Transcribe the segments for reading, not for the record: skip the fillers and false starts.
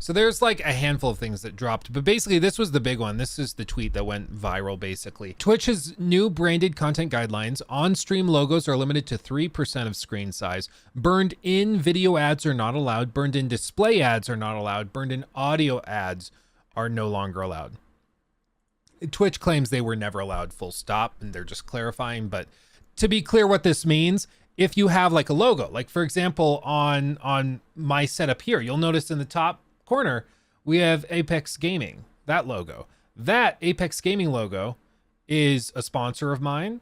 So there's like a handful of things that dropped, but basically this was the big one. This is the tweet that went viral basically. Twitch's new branded content guidelines. On-stream logos are limited to 3% of screen size. Burned in video ads are not allowed. Burned in display ads are not allowed. Burned in audio ads are no longer allowed. Twitch claims they were never allowed, full stop, and they're just clarifying. But to be clear what this means, if you have like a logo, like for example, on my setup here, you'll notice in the top corner, we have Apex Gaming, that logo. That Apex Gaming logo is a sponsor of mine,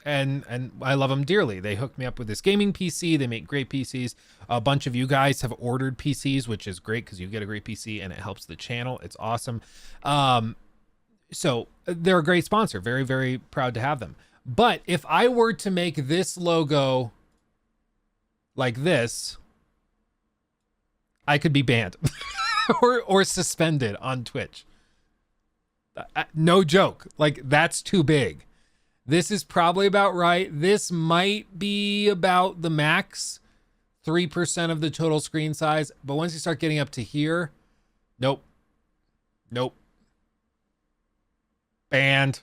and I love them dearly. They hooked me up with this gaming PC. They make great PCs. A bunch of you guys have ordered PCs, which is great because you get a great PC and it helps the channel. It's awesome. So they're a great sponsor. Very, very proud to have them. But if I were to make this logo like this, I could be banned or suspended on Twitch. No joke. Like, that's too big. This is probably about right. This might be about the max, 3% of the total screen size. But once you start getting up to here, nope. Nope. Banned.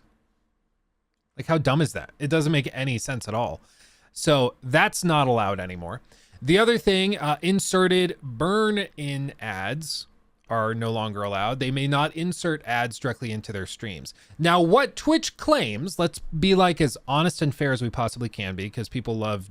Like, how dumb is that? It doesn't make any sense at all. So that's not allowed anymore. The other thing, inserted burn-in ads are no longer allowed. They may not insert ads directly into their streams. Now, what Twitch claims, let's be like as honest and fair as we possibly can be, because people love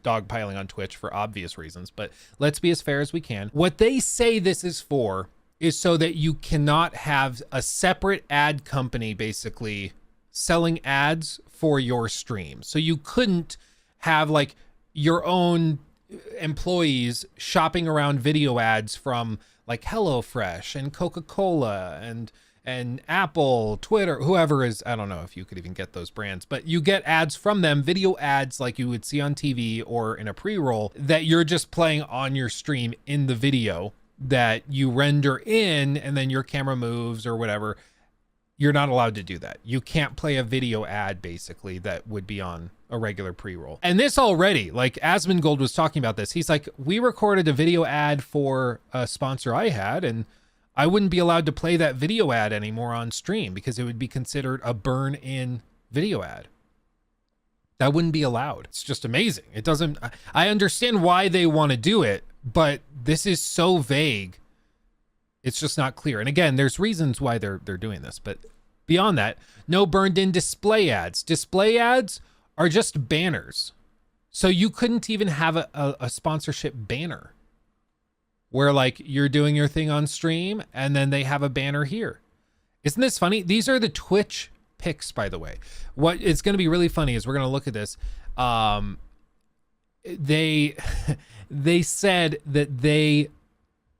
dogpiling on Twitch for obvious reasons, but let's be as fair as we can. What they say this is for is so that you cannot have a separate ad company basically selling ads for your stream. So you couldn't have like your own employees shopping around video ads from like HelloFresh and Coca-Cola and Apple, Twitter, whoever is, I don't know if you could even get those brands, but you get ads from them, video ads like you would see on TV or in a pre-roll that you're just playing on your stream in the video that you render in, and then your camera moves or whatever. You're not allowed to do that. You can't play a video ad basically that would be on a regular pre-roll. And this already, like Asmongold was talking about this. He's like, we recorded a video ad for a sponsor I had, and I wouldn't be allowed to play that video ad anymore on stream because it would be considered a burn-in video ad. That wouldn't be allowed. It's just amazing. It doesn't, I understand why they want to do it, but this is so vague. It's just not clear. And again, there's reasons why they're doing this, but beyond that, no burned in display ads. Display ads are just banners. So you couldn't even have a sponsorship banner where like you're doing your thing on stream and then they have a banner here. Isn't this funny? These are the Twitch picks, by the way. What it's going to be really funny is we're going to look at this. They said that they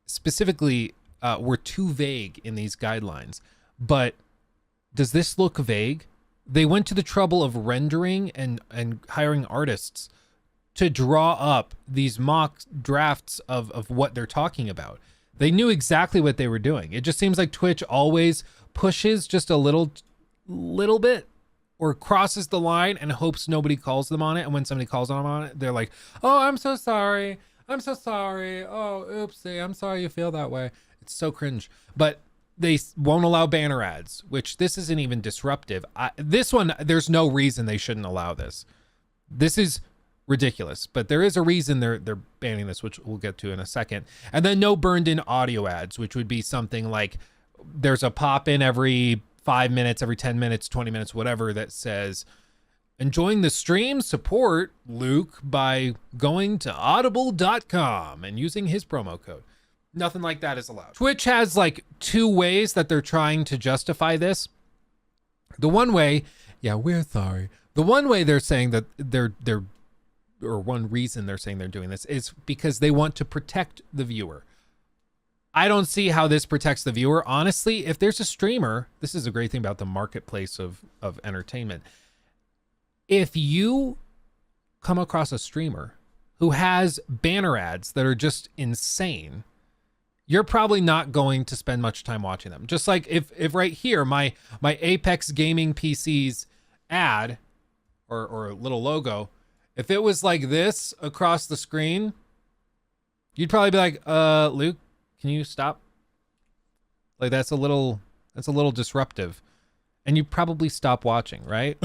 specifically were too vague in these guidelines, but does this look vague? They went to the trouble of rendering and hiring artists to draw up these mock drafts of what they're talking about. They knew exactly what they were doing. It just seems like Twitch always pushes just a little bit or crosses the line and hopes nobody calls them on it. And when somebody calls them on it, they're like, oh, I'm so sorry. I'm so sorry. Oh, oopsie. I'm sorry you feel that way. It's so cringe. But they won't allow banner ads, which this isn't even disruptive. This one, there's no reason they shouldn't allow this. This is ridiculous, but there is a reason they're banning this, which we'll get to in a second. And then no burned in audio ads, which would be something like there's a pop in every 5 minutes, every 10 minutes, 20 minutes, whatever, that says, enjoying the stream, support Luke by going to audible.com and using his promo code. Nothing like that is allowed. Twitch has like two ways that they're trying to justify this. The one way, yeah, we're sorry. The one way they're saying that or one reason they're saying they're doing this is because they want to protect the viewer. I don't see how this protects the viewer. Honestly, if there's a streamer, this is a great thing about the marketplace of entertainment. If you come across a streamer who has banner ads that are just insane, you're probably not going to spend much time watching them. Just like if right here, my Apex Gaming PC's ad or little logo, if it was like this across the screen, you'd probably be like, Luke, can you stop? Like that's a little disruptive. And you probably stop watching, right?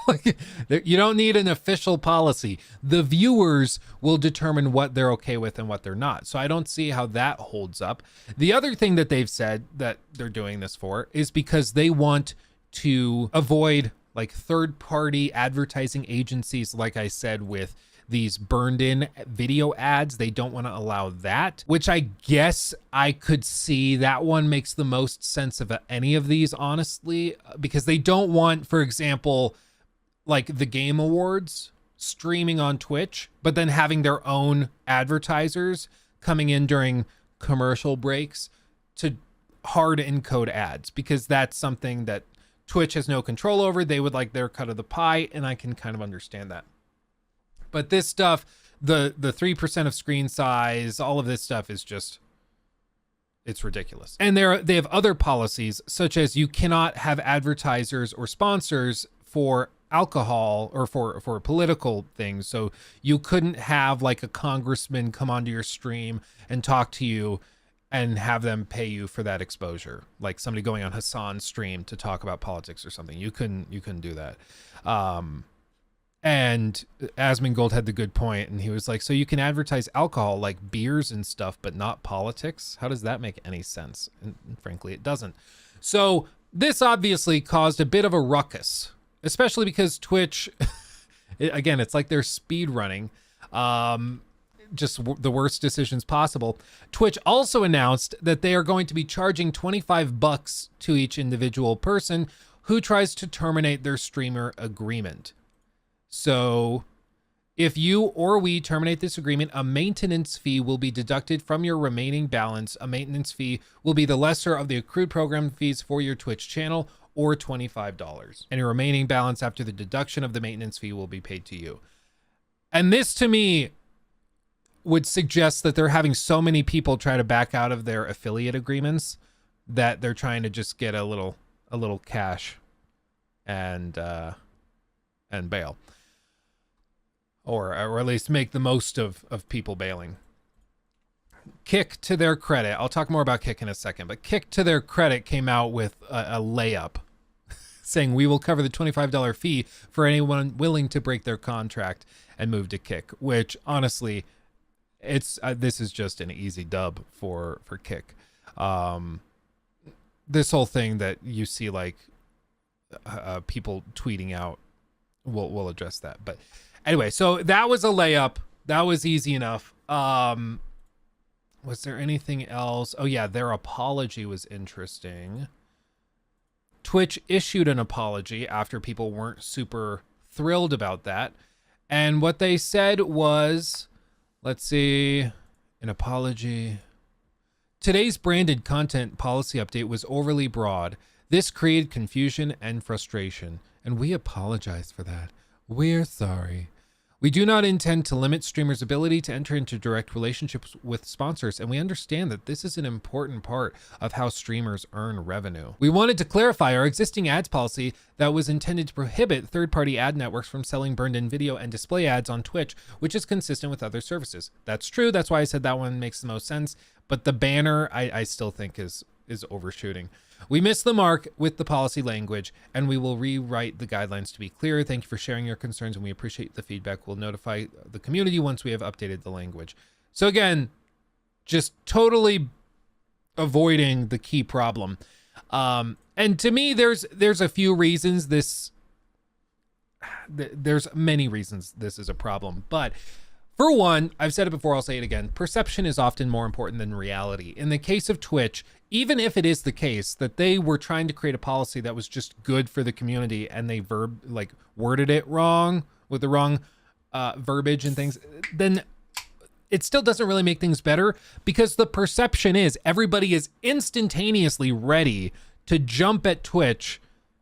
Like, you don't need an official policy. The viewers will determine what they're okay with and what they're not. So I don't see how that holds up. The other thing that they've said that they're doing this for is because they want to avoid like third-party advertising agencies, like I said, with these burned in video ads. They don't want to allow that, which I guess I could see. That one makes the most sense of any of these, honestly, because they don't want, for example, like the Game Awards streaming on Twitch, but then having their own advertisers coming in during commercial breaks to hard encode ads, because that's something that Twitch has no control over. They would like their cut of the pie, and I can kind of understand that. But this stuff, the 3% of screen size, all of this stuff is just, it's ridiculous. And they have other policies, such as you cannot have advertisers or sponsors for alcohol or for political things. So you couldn't have like a congressman come onto your stream and talk to you and have them pay you for that exposure. Like somebody going on Hassan's stream to talk about politics or something. You couldn't do that. And Asmongold had the good point, and he was like, so you can advertise alcohol like beers and stuff, but not politics? How does that make any sense? And frankly, it doesn't. So this obviously caused a bit of a ruckus, especially because Twitch, again, it's like they're speed running, just the worst decisions possible. Twitch also announced that they are going to be charging $25 to each individual person who tries to terminate their streamer agreement. So if you or we terminate this agreement, a maintenance fee will be deducted from your remaining balance. A maintenance fee will be the lesser of the accrued program fees for your Twitch channel, or $25. And your remaining balance after the deduction of the maintenance fee will be paid to you. And this to me would suggest that they're having so many people try to back out of their affiliate agreements that they're trying to just get a little cash and bail. Or at least make the most of people bailing. Kick, to their credit, I'll talk more about Kick in a second, but Kick, to their credit, came out with a layup saying we will cover the $25 fee for anyone willing to break their contract and move to Kick, which honestly, it's this is just an easy dub for Kick. This whole thing that you see like people tweeting out, we'll address that, but anyway, so that was a layup. That was easy enough. Was there anything else? Oh yeah, their apology was interesting. Twitch issued an apology after people weren't super thrilled about that. And what they said was, let's see, an apology. Today's branded content policy update was overly broad. This created confusion and frustration, and we apologize for that. We're sorry. We do not intend to limit streamers' ability to enter into direct relationships with sponsors, and we understand that this is an important part of how streamers earn revenue. We wanted to clarify our existing ads policy that was intended to prohibit third-party ad networks from selling burned-in video and display ads on Twitch, which is consistent with other services. That's true. That's why I said that one makes the most sense. But the banner, I still think is overshooting. We missed the mark with the policy language, and we will rewrite the guidelines to be clear. Thank you for sharing your concerns, and we appreciate the feedback. We'll notify the community once we have updated the language. So again, just totally avoiding the key problem. And to me, there's a few reasons there's many reasons this is a problem, but for one, I've said it before, I'll say it again, perception is often more important than reality. In the case of Twitch, even if it is the case that they were trying to create a policy that was just good for the community and they worded it wrong with the wrong verbiage and things, then it still doesn't really make things better, because the perception is everybody is instantaneously ready to jump at Twitch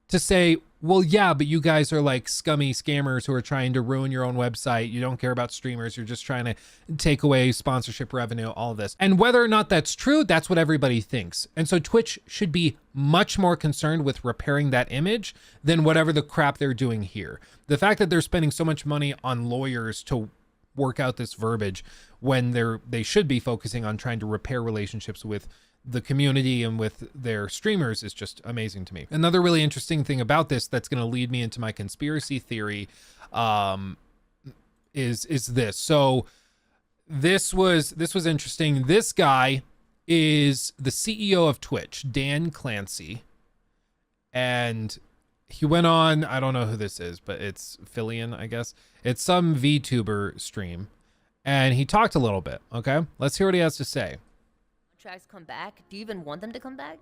to say, well, yeah, but you guys are like scummy scammers who are trying to ruin your own website. You don't care about streamers. You're just trying to take away sponsorship revenue, all of this. And whether or not that's true, that's what everybody thinks. And so Twitch should be much more concerned with repairing that image than whatever the crap they're doing here. The fact that they're spending so much money on lawyers to work out this verbiage when they should be focusing on trying to repair relationships with the community and with their streamers is just amazing to me. Another really interesting thing about this that's going to lead me into my conspiracy theory is this. So this was interesting. This guy is the CEO of Twitch, Dan Clancy, and he went on, I don't know who this is, but it's Philian, I guess. It's some VTuber stream, and he talked a little bit. Okay, let's hear what he has to say. Contracts come back? Do you even want them to come back?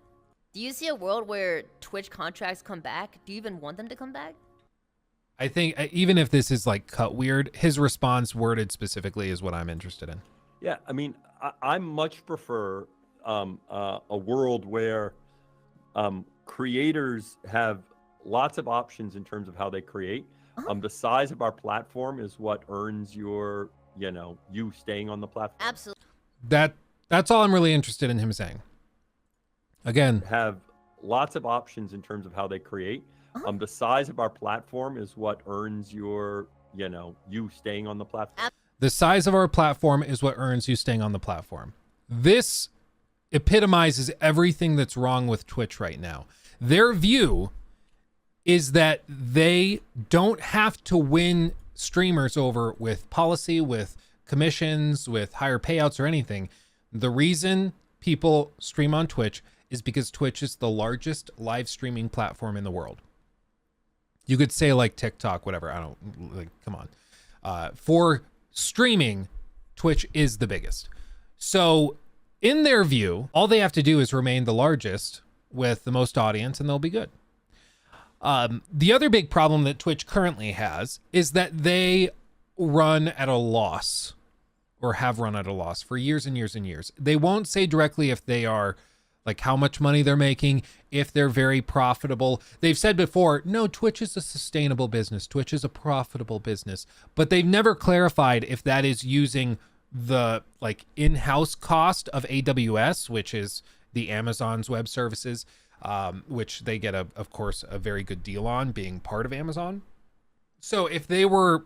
Do you see a world where Twitch contracts come back? Do you even want them to come back? I think even if this is like cut weird, his response worded specifically is what I'm interested in. Yeah, I mean, I much prefer a world where creators have lots of options in terms of how they create. The size of our platform is what earns your, you staying on the platform. Absolutely. That's all I'm really interested in him saying. Again, have lots of options in terms of how they create. The size of our platform is what earns your, you staying on the platform. The size of our platform is what earns you staying on the platform. This epitomizes everything that's wrong with Twitch right now. Their view is that they don't have to win streamers over with policy, with commissions, with higher payouts or anything. The reason people stream on Twitch is because Twitch is the largest live streaming platform in the world. You could say like TikTok, whatever. I don't like, come on. For streaming, Twitch is the biggest. So in their view, all they have to do is remain the largest with the most audience and they'll be good. The other big problem that Twitch currently has is that they run at a loss, or have run at a loss for years and years and years. They won't say directly if they are, like, how much money they're making, if they're very profitable. They've said before, no, Twitch is a sustainable business. Twitch is a profitable business. But they've never clarified if that is using the, like, in-house cost of AWS, which is the Amazon's web services, which they get, of course, a very good deal on being part of Amazon. So if they were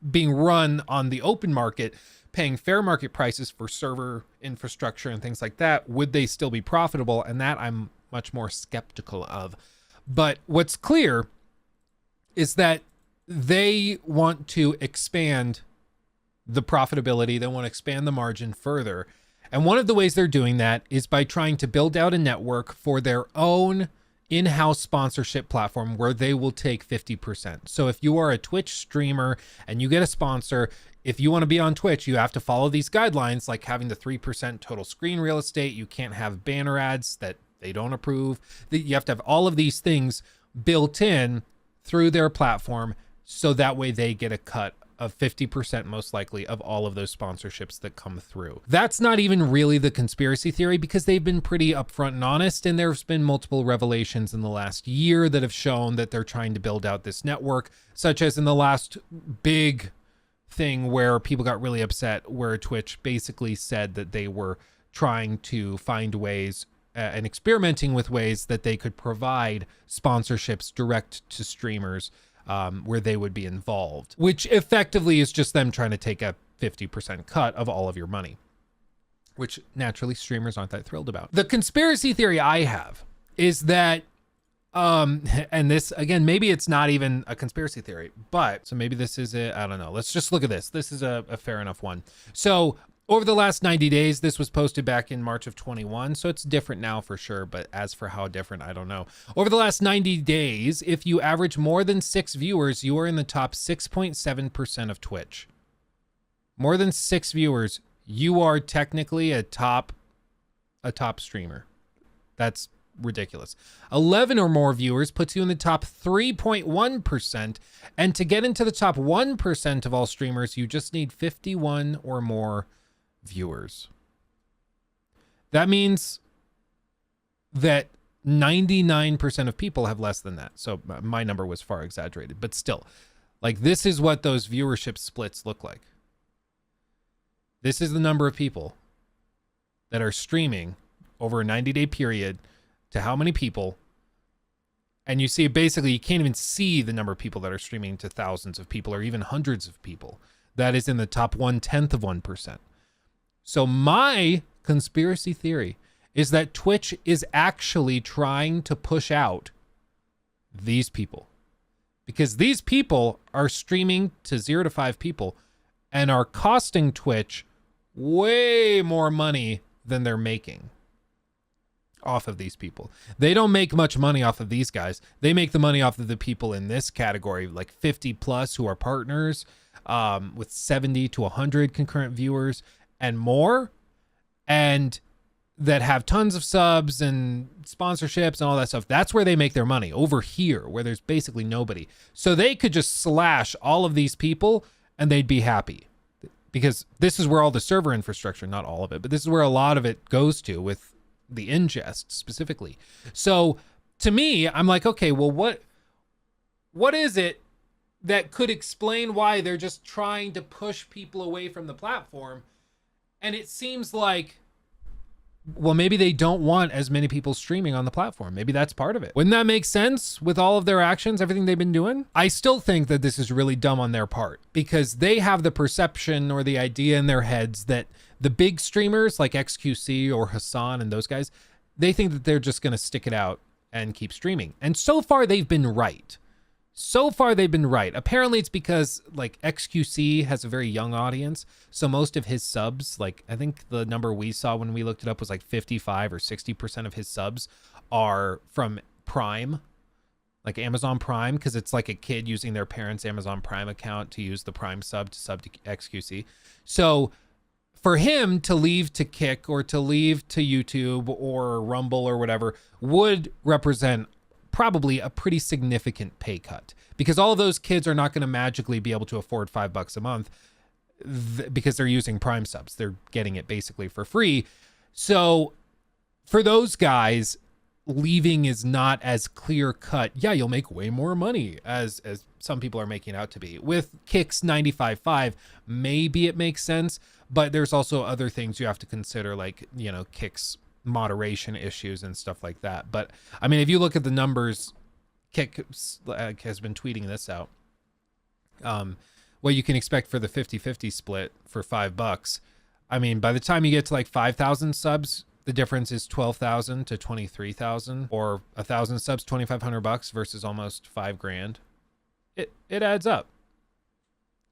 being run on the open market, paying fair market prices for server infrastructure and things like that, would they still be profitable? And that I'm much more skeptical of. But what's clear is that they want to expand the profitability. They want to expand the margin further. And one of the ways they're doing that is by trying to build out a network for their own in-house sponsorship platform where they will take 50%. So if you are a Twitch streamer and you get a sponsor, if you want to be on Twitch, you have to follow these guidelines, like having the 3% total screen real estate. You can't have banner ads that they don't approve. You have to have all of these things built in through their platform, so that way they get a cut of 50% most likely of all of those sponsorships that come through. That's not even really the conspiracy theory, because they've been pretty upfront and honest, and there's been multiple revelations in the last year that have shown that they're trying to build out this network, such as in the last big thing where people got really upset, where Twitch basically said that they were trying to find ways and experimenting with ways that they could provide sponsorships direct to streamers, where they would be involved, which effectively is just them trying to take a 50% cut of all of your money, which naturally streamers aren't that thrilled about. The conspiracy theory I have is that, and this, again, maybe it's not even a conspiracy theory, but so maybe this is it. I don't know. Let's just look at this. This is a fair enough one. So over the last 90 days, this was posted back in March of 21, so it's different now for sure, but as for how different, I don't know. Over the last 90 days, if you average more than 6 viewers, you are in the top 6.7% of Twitch. More than 6 viewers, you are technically a top streamer. That's ridiculous. 11 or more viewers puts you in the top 3.1%, and to get into the top 1% of all streamers, you just need 51 or more viewers. That means that 99% of people have less than that. So my number was far exaggerated, but still, like, this is what those viewership splits look like. This is the number of people that are streaming over a 90-day period to how many people. And you see, basically, you can't even see the number of people that are streaming to thousands of people or even hundreds of people. that is in the top 1/10 of 1%. So my conspiracy theory is that Twitch is actually trying to push out these people, because these people are streaming to 0 to 5 people and are costing Twitch way more money than they're making off of these people. They don't make much money off of these guys. They make the money off of the people in this category, like 50 plus, who are partners with 70 to 100 concurrent viewers and more, and that have tons of subs and sponsorships and all that stuff. That's where they make their money, over here where there's basically nobody. So they could just slash all of these people and they'd be happy, because this is where all the server infrastructure, not all of it, but this is where a lot of it goes to, with the ingest specifically. So to me, I'm like, okay, well, what is it that could explain why they're just trying to push people away from the platform? And it seems like, well, maybe they don't want as many people streaming on the platform. Maybe that's part of it. Wouldn't that make sense with all of their actions, everything they've been doing? I still think that this is really dumb on their part, because they have the perception or the idea in their heads that the big streamers like XQC or Hassan and those guys, they think that they're just going to stick it out and keep streaming. And so far they've been right. Apparently it's because like XQC has a very young audience. So most of his subs, like I think the number we saw when we looked it up was like 55 or 60% of his subs are from Prime, like Amazon Prime, because it's like a kid using their parents' Amazon Prime account to use the Prime sub to XQC. So for him to leave to Kick or to leave to YouTube or Rumble or whatever would represent probably a pretty significant pay cut, because all of those kids are not going to magically be able to afford $5 a month because they're using Prime subs. They're getting it basically for free. So for those guys, leaving is not as clear cut. Yeah, you'll make way more money as some people are making it out to be. With Kick's 95.5, maybe it makes sense, but there's also other things you have to consider, like, you know, Kick's moderation issues and stuff like that. But I mean, if you look at the numbers, Kick has been tweeting this out. What you can expect for the 50-50 split for $5. I mean, by the time you get to like 5,000 subs, the difference is 12,000 to 23,000, or 1,000 subs, $2,500 versus almost $5,000. It adds up.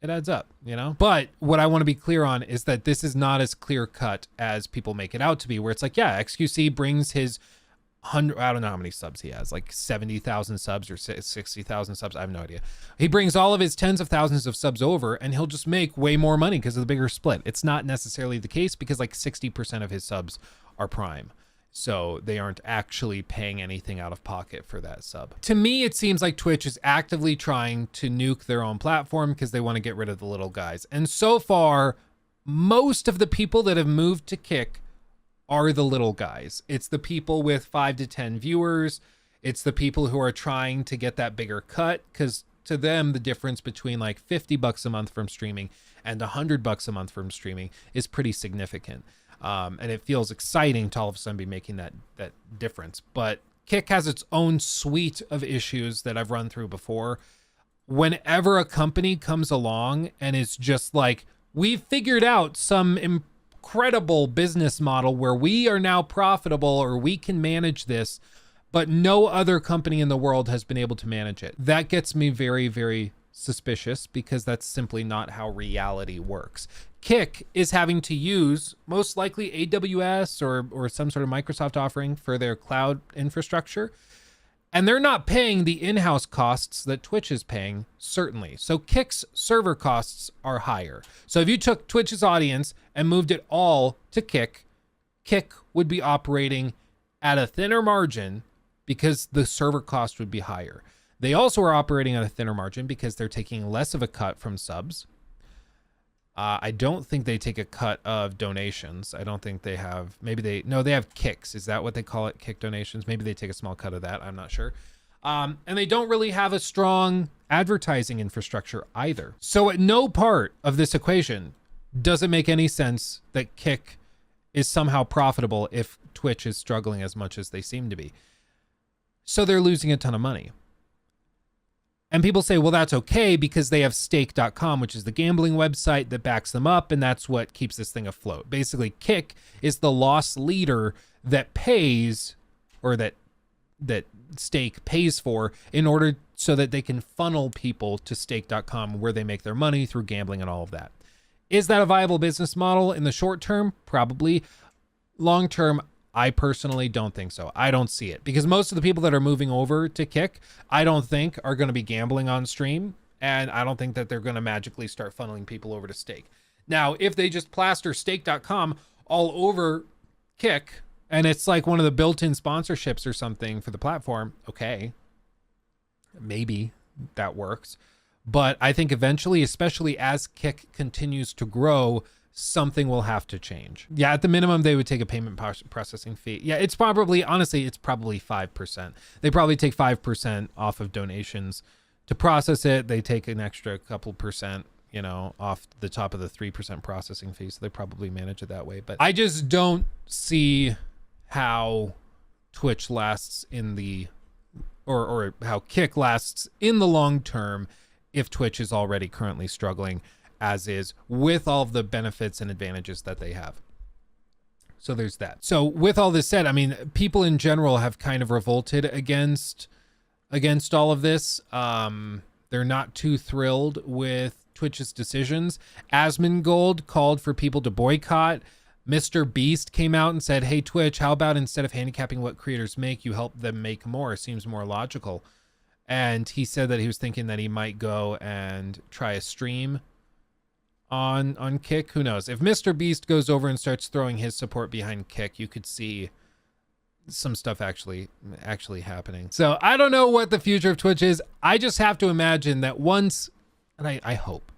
It adds up, you know? But what I want to be clear on is that this is not as clear cut as people make it out to be, where it's like, yeah, XQC brings his 100, I don't know how many subs he has, like 70,000 subs or 60,000 subs. I have no idea. He brings all of his tens of thousands of subs over and he'll just make way more money because of the bigger split. It's not necessarily the case, because like 60% of his subs are Prime. So they aren't actually paying anything out of pocket for that sub. To me, it seems like Twitch is actively trying to nuke their own platform because they want to get rid of the little guys. And so far, most of the people that have moved to Kick are the little guys. It's the people with 5 to 10 viewers. It's the people who are trying to get that bigger cut, because to them, the difference between like $50 a month from streaming and $100 a month from streaming is pretty significant. And it feels exciting to all of a sudden be making that difference. But Kick has its own suite of issues that I've run through before. Whenever a company comes along and is just like, we've figured out some incredible business model where we are now profitable, or we can manage this, but no other company in the world has been able to manage it, that gets me very, very suspicious, because that's simply not how reality works. Kick is having to use most likely AWS or some sort of Microsoft offering for their cloud infrastructure. And they're not paying the in-house costs that Twitch is paying, certainly. So Kick's server costs are higher. So if you took Twitch's audience and moved it all to Kick, Kick would be operating at a thinner margin because the server cost would be higher. They also are operating at a thinner margin because they're taking less of a cut from subs. I don't think they take a cut of donations. I don't think they have, they have kicks. Is that what they call it? Kick donations? Maybe they take a small cut of that. I'm not sure. And they don't really have a strong advertising infrastructure either. So at no part of this equation does it make any sense that Kick is somehow profitable if Twitch is struggling as much as they seem to be. So they're losing a ton of money. And people say, well, that's okay because they have stake.com, which is the gambling website that backs them up. And that's what keeps this thing afloat. Basically, Kick is the loss leader that pays, or that Stake pays for, in order so that they can funnel people to stake.com, where they make their money through gambling and all of that. Is that a viable business model in the short term? Probably. Long term, I personally don't think so. I don't see it, because most of the people that are moving over to Kick, I don't think are going to be gambling on stream, and I don't think that they're going to magically start funneling people over to Stake. Now, if they just plaster stake.com all over Kick, and it's like one of the built-in sponsorships or something for the platform, okay, maybe that works. But I think eventually, especially as Kick continues to grow, something will have to change. Yeah, at the minimum, they would take a payment processing fee. Yeah, it's probably, honestly, it's probably 5%. They probably take 5% off of donations to process it. They take an extra couple percent, you know, off the top of the 3% processing fee. So they probably manage it that way. But I just don't see how Twitch lasts in the, or how Kick lasts in the long term if Twitch is already currently struggling as is, with all of the benefits and advantages that they have. So there's that. So with all this said, I mean, people in general have kind of revolted against all of this. They're not too thrilled with Twitch's decisions. Asmongold called for people to boycott. Mr. Beast came out and said, hey, Twitch, how about instead of handicapping what creators make, you help them make more? Seems more logical. And he said that he was thinking that he might go and try a stream on Kick. Who knows? If Mr. Beast goes over and starts throwing his support behind Kick, you could see some stuff actually happening. So I don't know what the future of Twitch is. I just have to imagine that once, and I hope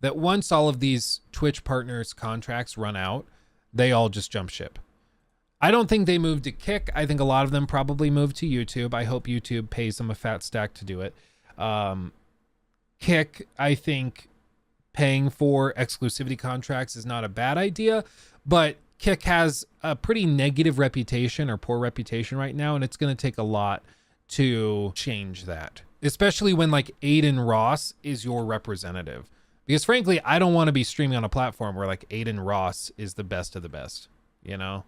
that once all of these Twitch partners contracts run out, they all just jump ship. I don't think they move to Kick. I think a lot of them probably move to YouTube. I hope YouTube pays them a fat stack to do it. Kick, I think paying for exclusivity contracts is not a bad idea, but Kick has a pretty negative reputation, or poor reputation right now, and it's going to take a lot to change that, especially when like Aiden Ross is your representative. Because frankly, I don't want to be streaming on a platform where like Aiden Ross is the best of the best, you know?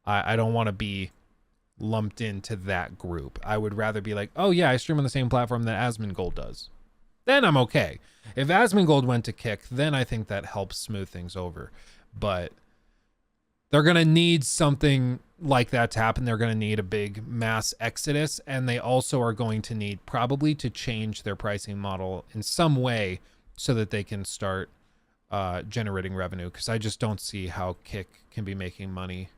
I don't want to be lumped into that group. I would rather be like, oh yeah, I stream on the same platform that Asmongold does. Then I'm okay. If Asmongold went to Kick, then I think that helps smooth things over. But they're going to need something like that to happen. They're going to need a big mass exodus, and they also are going to need probably to change their pricing model in some way so that they can start generating revenue, because I just don't see how Kick can be making money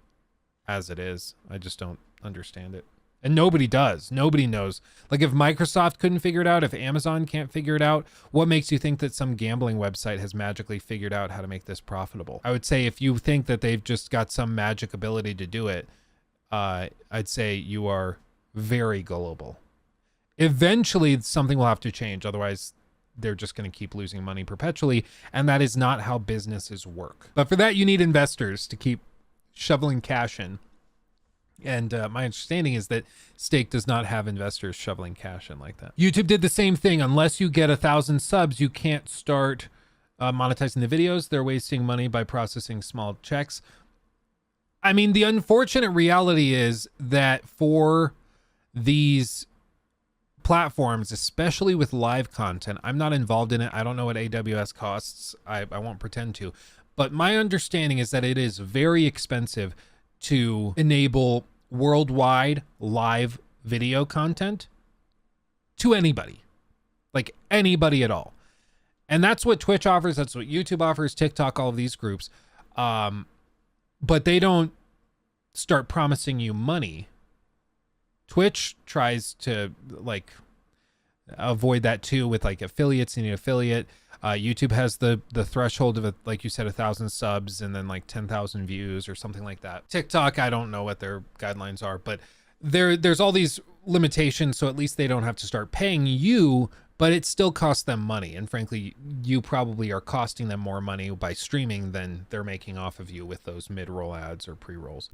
as it is. I just don't understand it. And nobody does. Nobody knows. Like, if Microsoft couldn't figure it out, if Amazon can't figure it out, what makes you think that some gambling website has magically figured out how to make this profitable? I would say if you think that they've just got some magic ability to do it, I'd say you are very gullible. Eventually, something will have to change. Otherwise, they're just going to keep losing money perpetually. And that is not how businesses work. But for that, you need investors to keep shoveling cash in. And my understanding is that Stake does not have investors shoveling cash in like that. YouTube did the same thing. Unless you get 1,000 subs, you can't start monetizing the videos. They're wasting money by processing small checks. I mean, the unfortunate reality is that for these platforms, especially with live content, I'm not involved in it. I don't know what AWS costs. I won't pretend to. But my understanding is that it is very expensive to enable worldwide live video content to anybody, like anybody at all. And that's what Twitch offers. That's what YouTube offers, TikTok, all of these groups. But they don't start promising you money. Twitch tries to like avoid that too with like affiliates. You need affiliate. YouTube has the threshold of, like you said, 1,000 subs and then like 10,000 views or something like that. TikTok, I don't know what their guidelines are, but there's all these limitations. So at least they don't have to start paying you, but it still costs them money. And frankly, you probably are costing them more money by streaming than they're making off of you with those mid-roll ads or pre-rolls.